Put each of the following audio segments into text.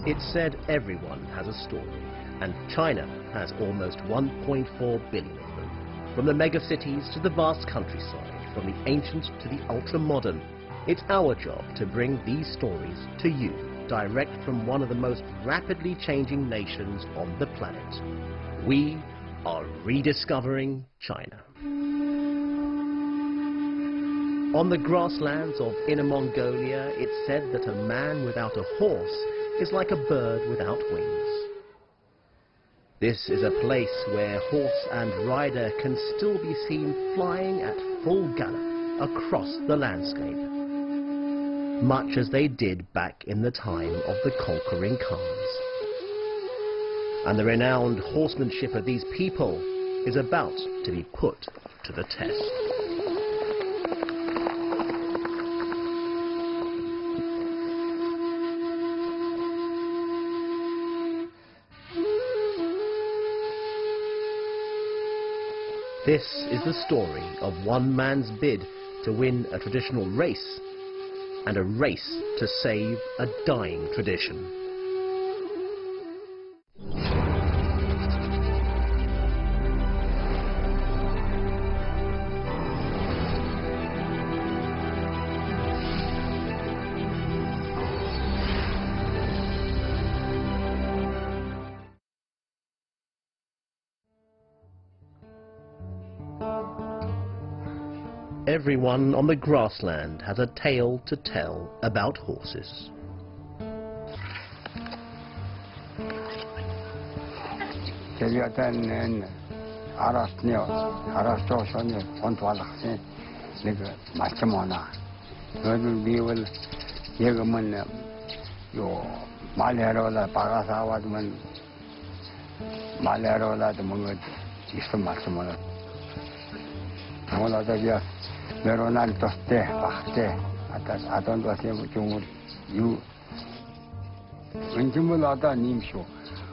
It's said everyone has a story, and China has almost 1.4 billion of them. From the megacities to the vast countryside, from the ancient to the ultra-modern, it's our job to bring these stories to you, direct from one of the most rapidly changing nations on the planet. We are rediscovering China. On the grasslands of Inner Mongolia, it's said that a man without a horse is like a bird without wings. This is a place where horse and rider can still be seen flying at full gallop across the landscape, much as they did back in the time of the conquering Khans. And the renowned horsemanship of these people is about to be put to the test. This is the story of one man's bid to win a traditional race and a race to save a dying tradition. Everyone on the grassland has a tale to tell about horses. Meron toste, bakte, atas aton toste mucung you. Mencumul ada nimsho.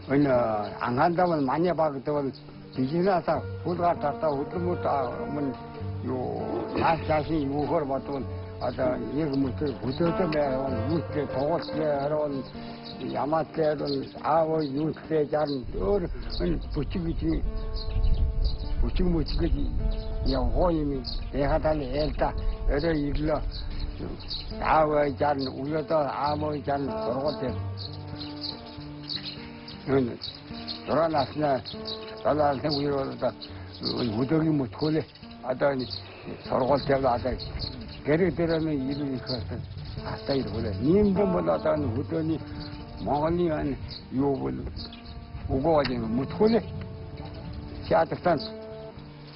When angandaman manya bagtol, dijinasa, hudra tata, hudrumuta, when you last jasi you heard batol, ada yegmutu, hututa meron, mutte, toast meron, yamateron, our youth jan, or when puchivichi. 우측 무측이 영혼이 대하다니 엘다 여러 일러 아와 잔 울려다 아무 잔 그러고대 돌아났으나 돌아서 우리로다 우덕이 못콜래 아다니 서로가 때가 아다 게르데라는 일이 커서 아다 이러고래 님도 몰라다는 우더니 몽골리안 요분 우고가지고 못콜래 시아득산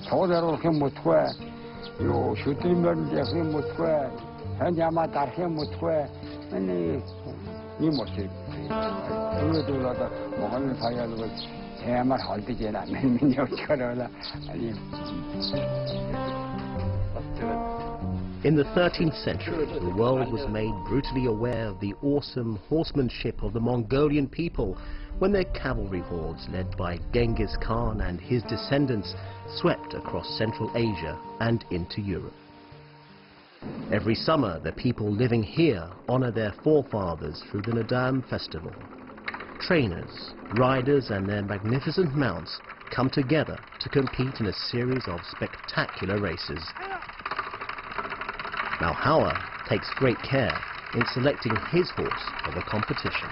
저대로 그냥 못고 요 슈트리면 이제 못고 현자마 다르게 못고 아니 이 못지 그러다가 뭐가는 사야로 대만 할 때잖아 맨날 여기가라 아니. In the 13th century, the world was made brutally aware of the awesome horsemanship of the Mongolian people when their cavalry hordes, led by Genghis Khan and his descendants, swept across Central Asia and into Europe. Every summer, the people living here honor their forefathers through the Nadam festival. Trainers, riders and their magnificent mounts come together to compete in a series of spectacular races. Now Hauer takes great care in selecting his horse for the competition.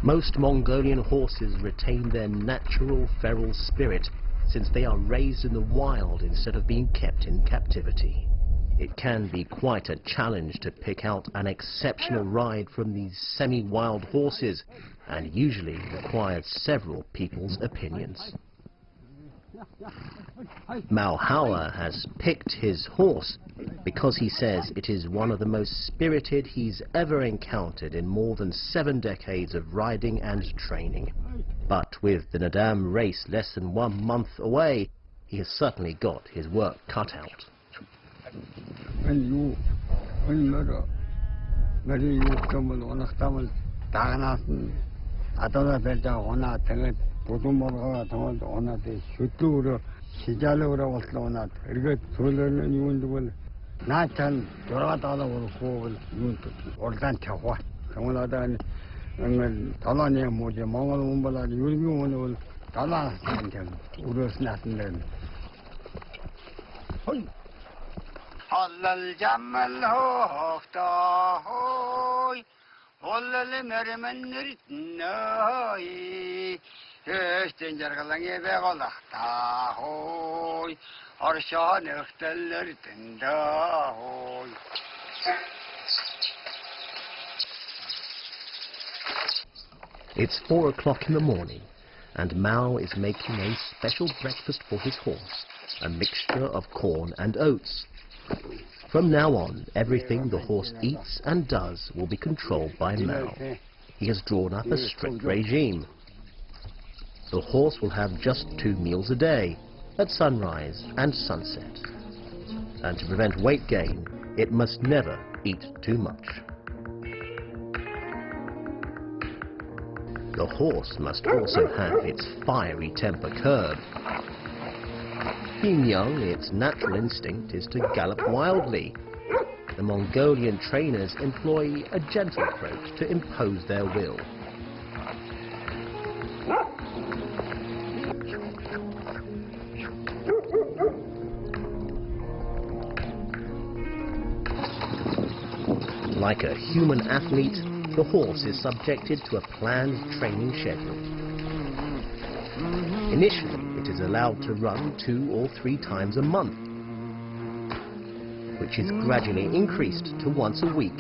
Most Mongolian horses retain their natural feral spirit since they are raised in the wild instead of being kept in captivity. It can be quite a challenge to pick out an exceptional ride from these semi-wild horses and usually requires several people's opinions. Malhawa has picked his horse because he says it is one of the most spirited he's ever encountered in more than 7 decades of riding and training. But with the Nadam race less than 1 month away, he has certainly got his work cut out. It's 4 o'clock in the morning, and Mao is making a special breakfast for his horse, a mixture of corn and oats. From now on, everything the horse eats and does will be controlled by Mao. He has drawn up a strict regime. The horse will have just 2 meals a day, at sunrise and sunset. And to prevent weight gain, it must never eat too much. The horse must also have its fiery temper curbed. Being young, its natural instinct is to gallop wildly. The Mongolian trainers employ a gentle approach to impose their will. Like a human athlete, the horse is subjected to a planned training schedule. Initially, it is allowed to run 2 or 3 times a month, which is gradually increased to once a week,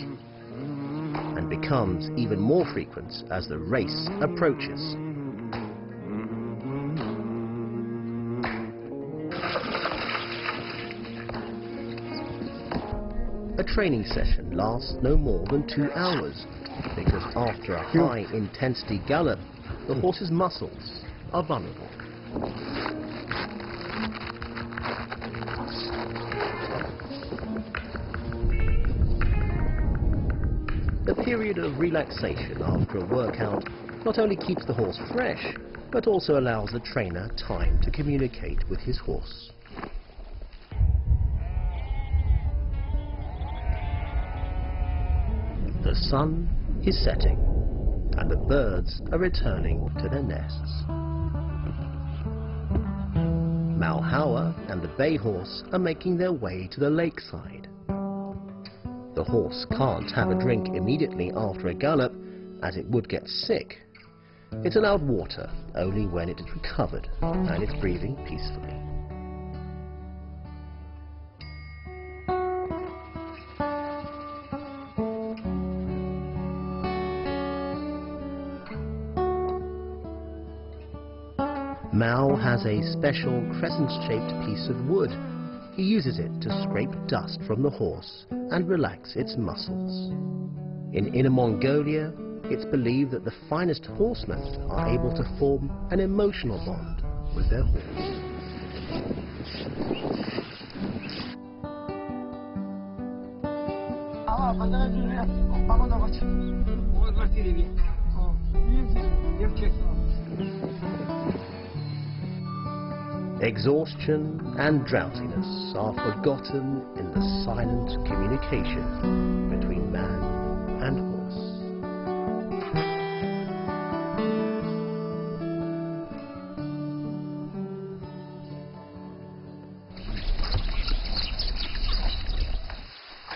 and becomes even more frequent as the race approaches. A training session lasts no more than 2 hours, because after a high-intensity gallop, the horse's muscles are vulnerable. The period of relaxation after a workout not only keeps the horse fresh, but also allows the trainer time to communicate with his horse. The sun is setting, and the birds are returning to their nests. Malhawa and the bay horse are making their way to the lakeside. The horse can't have a drink immediately after a gallop, as it would get sick. It's allowed water only when it is recovered and it's breathing peacefully. Mao has a special crescent-shaped piece of wood. He uses it to scrape dust from the horse and relax its muscles. In Inner Mongolia, it's believed that the finest horsemen are able to form an emotional bond with their horse. Exhaustion and drowsiness are forgotten in the silent communication between man and horse.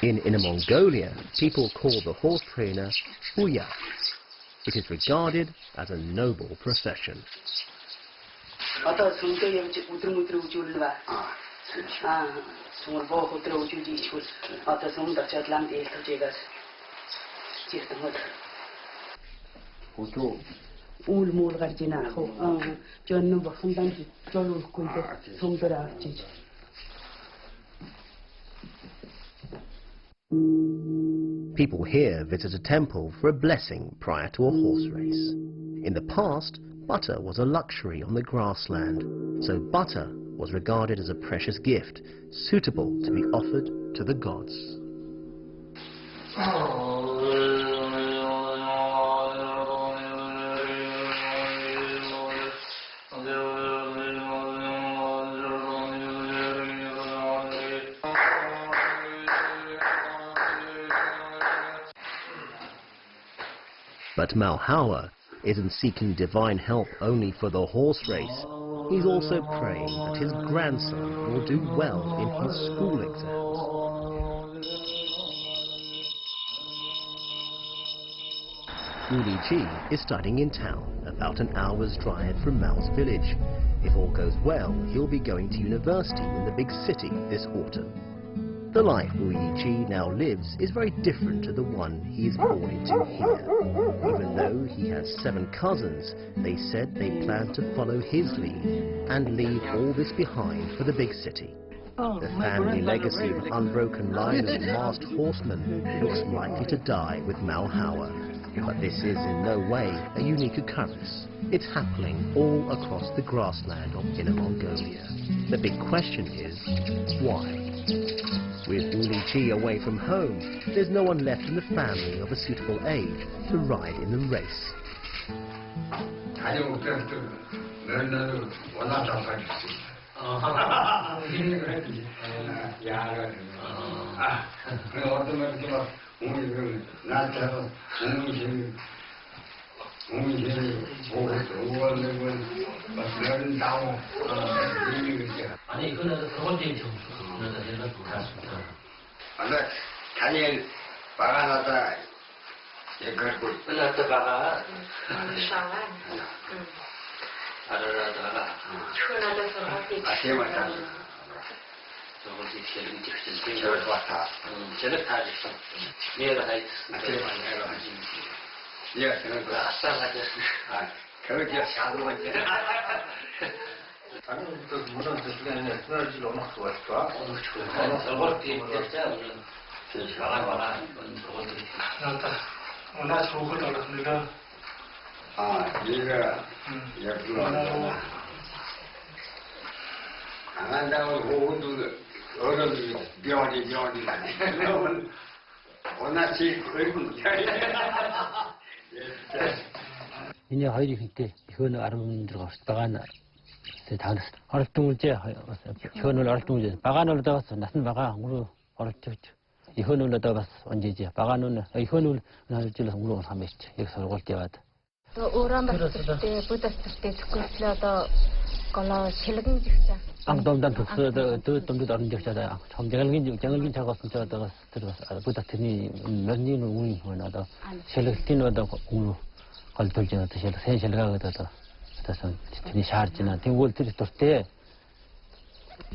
In Inner Mongolia, people call the horse trainer Uya. It is regarded as a noble profession. уулmuul garjina ho jonno bakhandan jolul kunde somdara arjij. People here visit a temple for a blessing prior to a horse race. In the past, butter was a luxury on the grassland, so butter was regarded as a precious gift, suitable to be offered to the gods. But Malhawa isn't seeking divine help only for the horse race. He's also praying that his grandson will do well in his school exams. Uli Ji is studying in town, about an hour's drive from Mao's village. If all goes well, he'll be going to university in the big city this autumn. The life Uli Ji now lives is very different to the one he is born into here. Even though he has 7 cousins, they said they plan to follow his lead and leave all this behind for the big city. The family legacy of an unbroken line of masked horsemen looks likely to die with Malhawa. But this is in no way a unique occurrence. It's happening all across the grassland of Inner Mongolia. The big question is, why? With Uli Ji away from home, there's no one left in the family of a suitable age to ride in the race. 이제 허리 그때 현을 알아보는 데가 바가나 다 활동을 제 현을 활동을 바가나로 나가서 나는 바가 우로 어렸죠 이 현을 나가서 언제지 바가나는 현을 나를 우로 하면서 여기서 올 때마다 오란 봤을 때 부탁했을 때 스쿨에서 걸어 실력이 진짜 앙동단 독서도 또 다른 적자다 참 장을긴 작업을 저다가 들어서 부탁드니 몇 년을 우리 보나다 실력이노다 우로 걸돌지나 또 생실가 그다다 그래서 진이 샤르지나 땡골들이 또때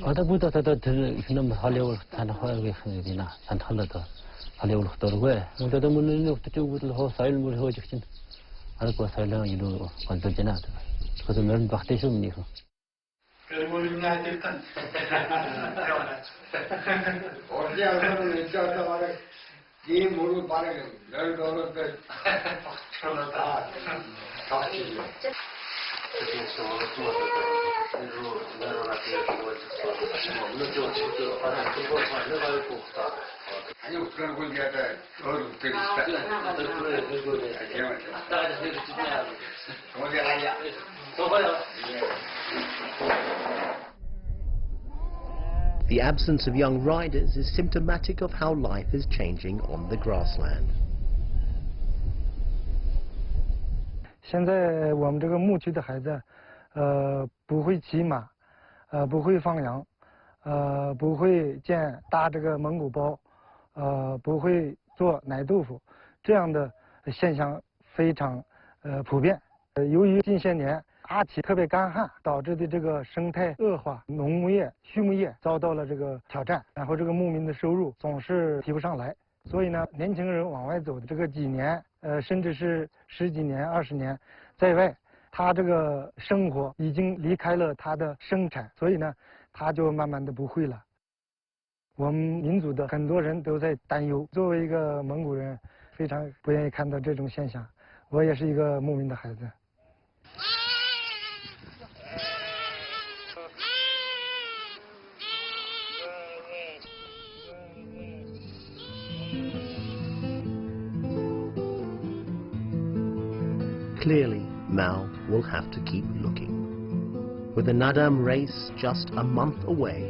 어다부터 들 이놈 할려올 산 하게 하기나 산 할려도 할려올 더고에 근데도 문은 또 쪽으로 호 사일물 허직진 알고 살려 이로 걸돌지나 그래서 면 박대 좀니고 얼마나 됐단 어디야서는 있잖아 말에 이 모르고 말에 널 걸었대 천하다 다시 아니 그런 걸 내가 어른 때리 The absence of young riders is symptomatic of how life is changing on the grassland. 现在我们这个牧区的孩子，不会骑马，不会放羊，不会搭这个蒙古包，不会做奶豆腐，这样的现象非常普遍。由于近些年阿奇特别干旱导致的这个生态恶化，农牧业、畜牧业遭到了这个挑战，然后这个牧民的收入总是提不上来，所以呢，年轻人往外走的这个几年，甚至是10几年、20年，在外他这个生活已经离开了他的生产，所以呢，他就慢慢的不会了。我们民族的很多人都在担忧，作为一个蒙古人，非常不愿意看到这种现象。我也是一个牧民的孩子。Clearly, Mao will have to keep looking. With the Nadam race just a month away,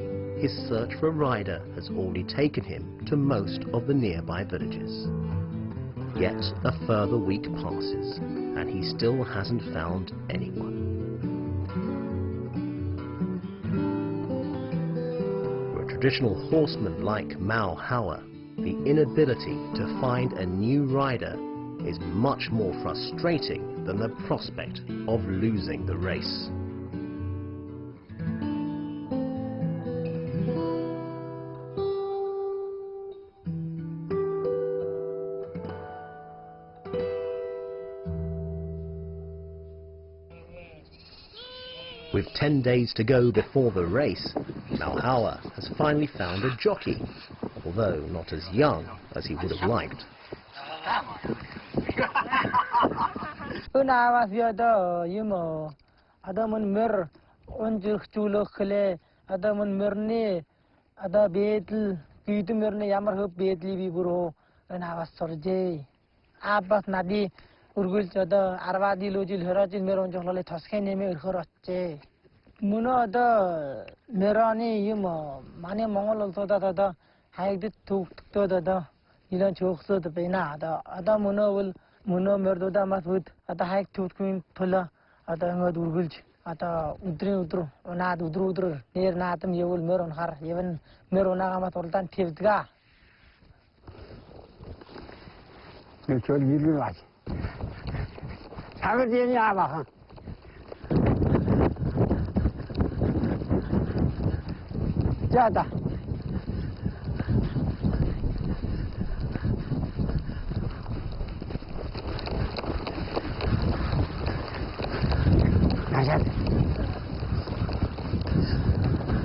his search for a rider has already taken him to most of the nearby villages. Yet a further week passes, and he still hasn't found anyone. For a traditional horseman like Mao Hauer, the inability to find a new rider is much more frustrating than the prospect of losing the race. With 10 days to go before the race, Mao Hauer has finally found a jockey, although not as young as he would have liked. Muno da merani yimo mane mongol so da hai de tu to da ilan chok so da pena da ada muno will muno merdo da masud ada hai tu kuin thola ada ngad urgulch ada udru ona udru ner na tam yewul meron har even merona ma toltan tivga ne chol yilu la 사가 되니 아마 자다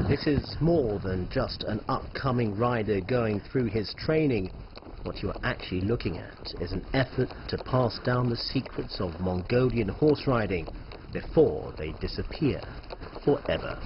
This is more than just an upcoming rider going through his training. What you are actually looking at is an effort to pass down the secrets of Mongolian horse riding before they disappear forever.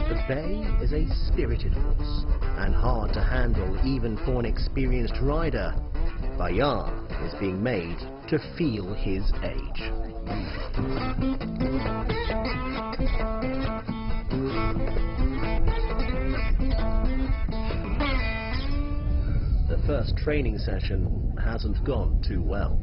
The bay is a spirited horse and hard to handle even for an experienced rider. Bayar is being made to feel his age. The first training session hasn't gone too well.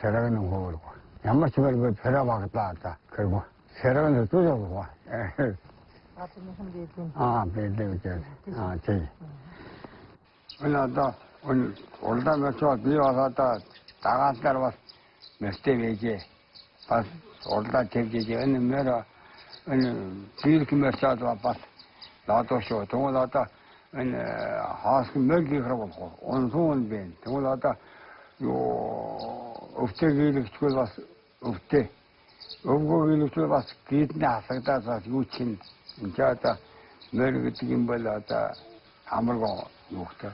세라는 거고 양마치가 그 배라 막았다 그리고 세라는 또 저거 아 배들 아 저기 올라다 오늘 올다가 저 비와가다 나갔다 왔 몇대에게 봐 올다 되게 어느 메라 어느 뒤렇게 몇자도 왔 나도 쇼 동원하다 어느 하스 몇개 그러고 온송은 벤 동원하다 요 өвтэй гэлэгчгүй бас өвтэй өвгөө гэлэгчгүй бас гидний хасагдаад юучин энэ одоо мөр гэдэг юм бол одоо амарго юухтай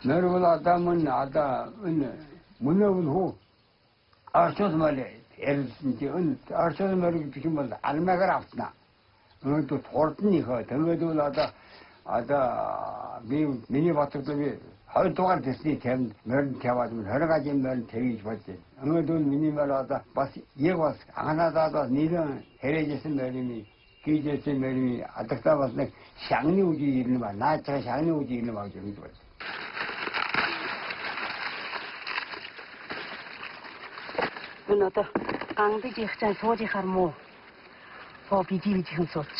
мөр бол одоо мөн одоо энэ мөнөө хөө арчод малээ эрдэнэ энэ арчод мөр гэдэг юм бол алмагаар автна өнөөдөр турдны хөө тэгээд бол одоо би миний батдаг би хоёр дугаар дэсний тэм мөрн таваад хориг ажим мөрн тэгж бодсон. Өнөөдөр миний мөр одоо бас яг бас анханасаад нийлэн хэрэгжсэн мөрний гүйжсэн мөрний адагтаа бас нэг шагны үжи ирнэ ба наачаа шагны үжи ирнэ ба гэж бодсон. өнөөдөр гандаг их цай сууж хармуу. По бидивич хэмсууч.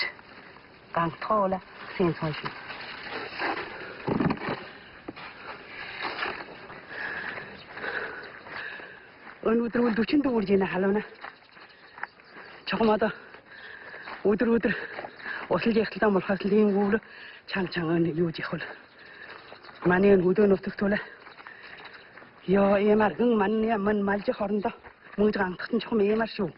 Ганг тоолаа 생소하시. 어느들 우리 두친도 우리 지나 할로나. 조금마다 오들 어슬게 했다 뭘 하슬린 거로 창창은 요지 홀. 많이 우도는 없었더라. 야, 이 말은 만이야 만 말지 하른다. 뭉장 같은 처음 이 말쇼.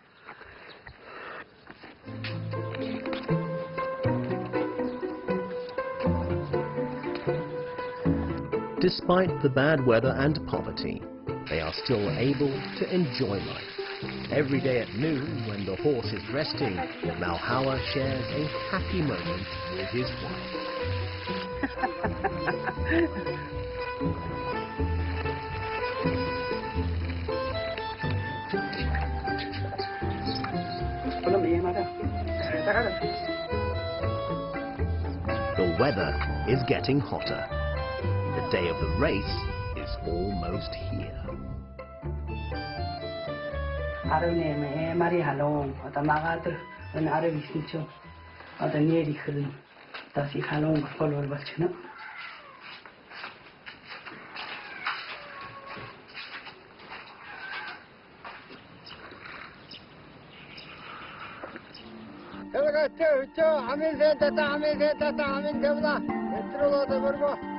Despite the bad weather and poverty, they are still able to enjoy life. Every day at noon, when the horse is resting, Malhawa shares a happy moment with his wife. The weather is getting hotter. The day of the race is almost here. 아르네 말이 할롱 어다 마가들 은 아르비 신초 어다 내리 흐른 다시 할롱 폴월 버치나 그러니까 저 하면서 됐다 하면 되보다 들어가도 그러고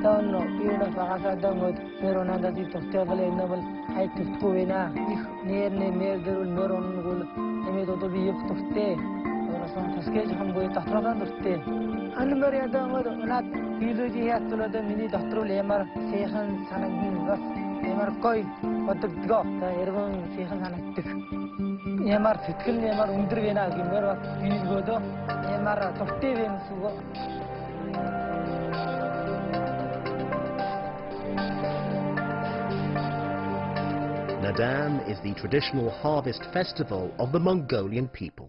Don't know, you know, Fakasa with Meron that it of Tavale Novel, I took Puena, near Nerder, Meron will, and made to be of Tofte, or some sketch humble Tatragan of Te. And Maria Dom, not usually has to let the minute of True Lemar, Sehan Sanagin, Lemar Koi, what the go, the Ergon Sehan Sanactic. Nemar Fitkil, Nemar Undrivena, Gimera, Unisgodo, Nemar Tofte and Sugo. Nadam is the traditional harvest festival of the Mongolian people.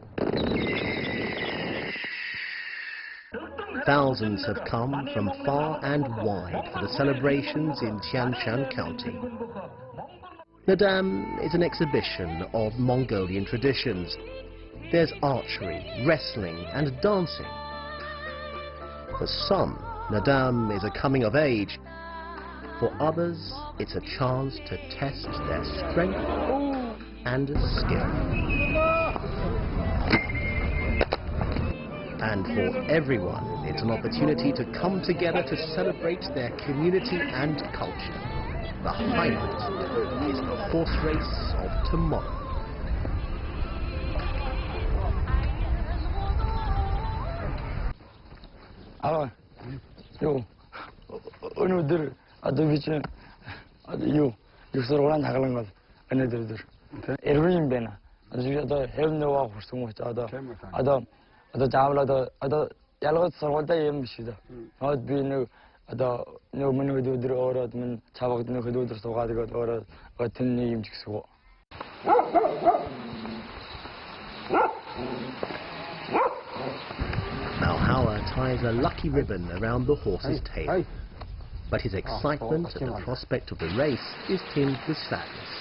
Thousands have come from far and wide for the celebrations in Tianshan County. Nadam is an exhibition of Mongolian traditions. There's archery, wrestling and dancing. For some, Nadam is a coming of age. For others, it's a chance to test their strength and skill. And for everyone, it's an opportunity to come together to celebrate their community and culture. The highlight is the horse race of tomorrow. 오늘들 아도비치 아도 유서로란 나가는 거 안에들들 에르린 베나 아도 헬노와 호스모 아도 자블라도 아도 ялгад сургуультай юм биш үү. Хаад би нэг миний өдөр ороод минь цавагд нэг өдөр суугаад игээд ороод тэнний юм ч гэсэн үү. Malhawa ties a lucky ribbon around the horse's tail. But his excitement at the prospect of the race is tinged with sadness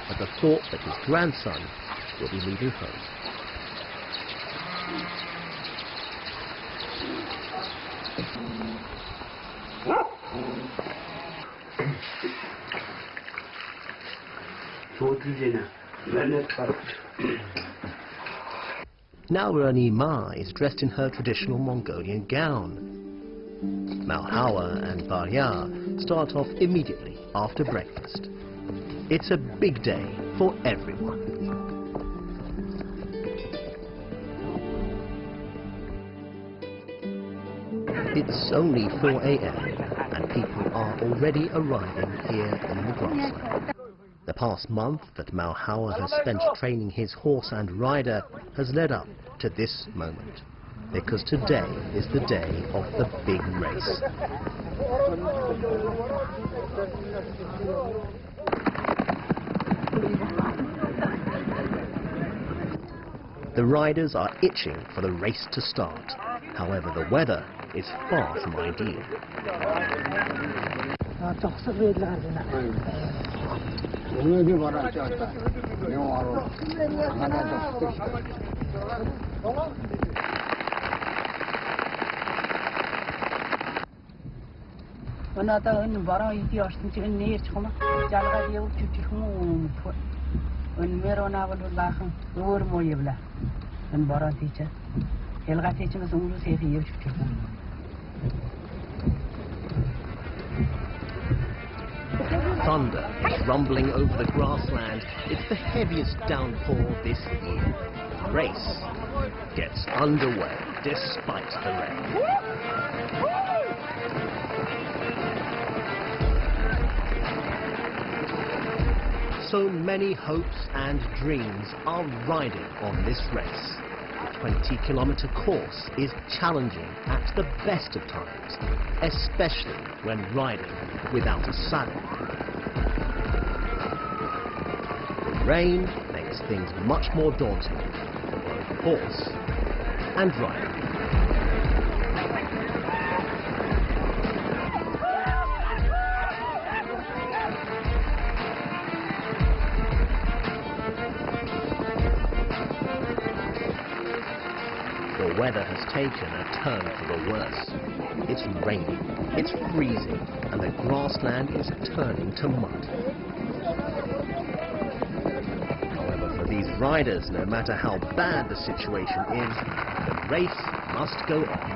at the thought that his grandson will be leaving home. Now Rani Ma is dressed in her traditional Mongolian gown. Malhawa and Barya start off immediately after breakfast. It's a big day for everyone. It's only 4 a.m. and people are already arriving here in the grassland. The past month that Malhawa has spent training his horse and rider has led up to this moment, because today is the day of the big race. The riders are itching for the race to start. However, the weather is far from ideal. Надаа энэ бараа иди орсон чинь нэрч хама жалгаад явж чичрхэн тоо. Энэ меронавал лахан өөр мо явла. Энэ бараа тийч. Ялгаа тийчнээс өмнөөс явж чичрхэн. Thunder is rumbling over the grassland. It's the heaviest downpour this year. The race gets underway despite the rain. So many hopes and dreams are riding on this race. The 20-kilometer course is challenging at the best of times, especially when riding without a saddle. The rain makes things much more daunting for both horse and rider. The weather has taken a turn for the worse. It's raining, it's freezing, and the grassland is turning to mud. However, for these riders, no matter how bad the situation is, the race must go on.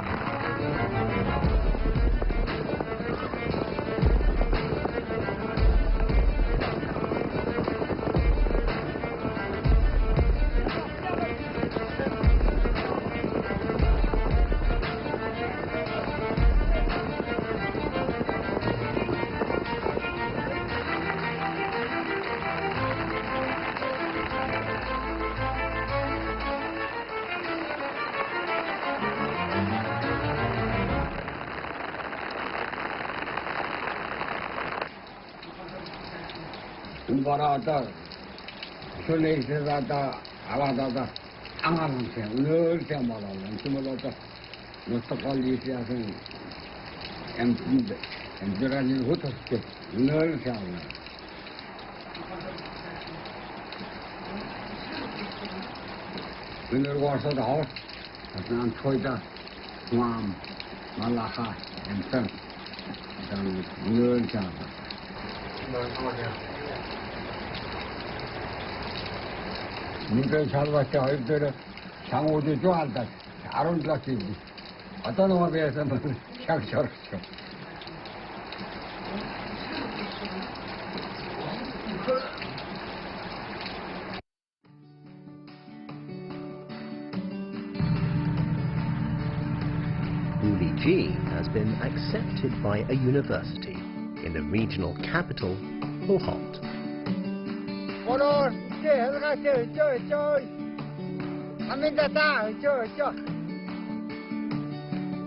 Barada, Sulesada, Alada, Angalam, Nurse Malam, and Sumolata, Nostalgia, and Gerani Hutas, Nurse Alam. When there was at the house, as Nantoida, Swam, Malaha, and Sun, Nurse Alam. 민들 살밖에 얼들어 장호도 좋아한다. 잘 올랐지. 어떤 놈에서는 샥샥. Uli G has been accepted by a university in the regional capital, Hohhot.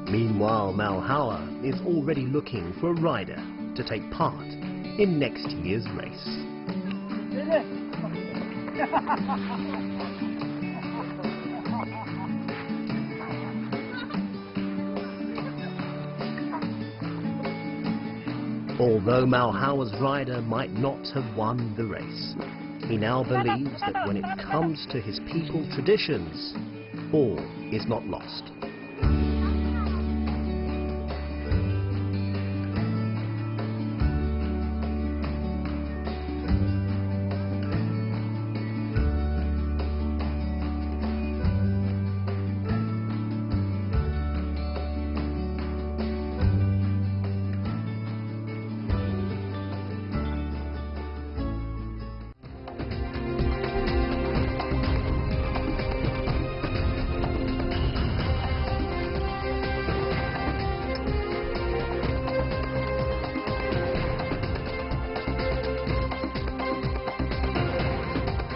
Meanwhile, Malhawa is already looking for a rider to take part in next year's race. Although Malhawa's rider might not have won the race, he now believes that when it comes to his people traditions, all is not lost.